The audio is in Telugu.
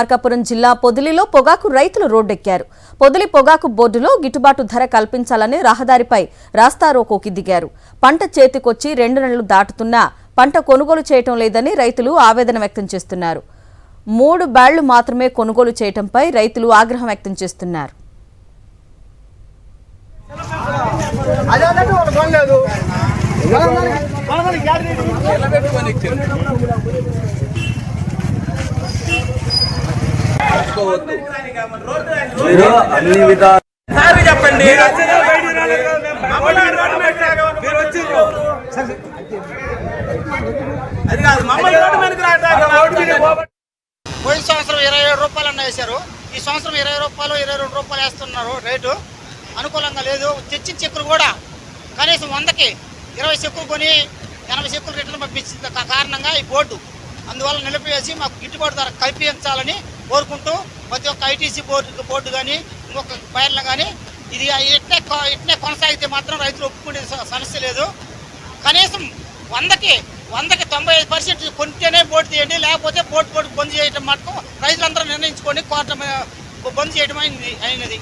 మార్కాపురం జిల్లా పొదిలిలో పొగాకు రైతులు రోడ్డెక్కారు. పొదిలి పొగాకు బోర్డులో గిట్టుబాటు ధర కల్పించాలని రహదారిపై రాస్తారోకోకి దిగారు. పంట చేతికొచ్చి 2 నెలలు దాటుతున్నా పంట కొనుగోలు చేయటం లేదని రైతులు ఆవేదన వ్యక్తం చేస్తున్నారు. 3 బ్యాళ్లు మాత్రమే కొనుగోలు చేయటంపై రైతులు ఆగ్రహం వ్యక్తం చేస్తున్నారు. అన్ని విధాలు చెప్పండి. పోయిన సంవత్సరం 27 రూపాయలు అన్న వేశారు. ఈ సంవత్సరం 20 రూపాయలు 22 రూపాయలు వేస్తున్నారు. రేటు అనుకూలంగా లేదు. తెచ్చిన చెక్కులు కూడా కనీసం 100కి 20 చెక్కులు కొని 80 చెక్కులు రిటర్న్ పంపించిన కారణంగా ఈ బోర్డు అందువల్ల నిలిపివేసి మాకు గిట్టుబాటు ధర కల్పించాలని కోరుకుంటూ ప్రతి ఒక్క ఐటీసీ బోర్డు కానీ ఇంకొక బయర్లు కానీ ఇది ఇట్నే కొనసాగితే మాత్రం రైతులు ఒప్పుకునే సమస్య లేదు. కనీసం 100కి 95% కొంటేనే బోర్డు తీయండి, లేకపోతే బోర్డు బంద్ చేయడం మటుకు రైతులందరూ నిర్ణయించుకొని కోర్టు బంద్ చేయడం అయినది.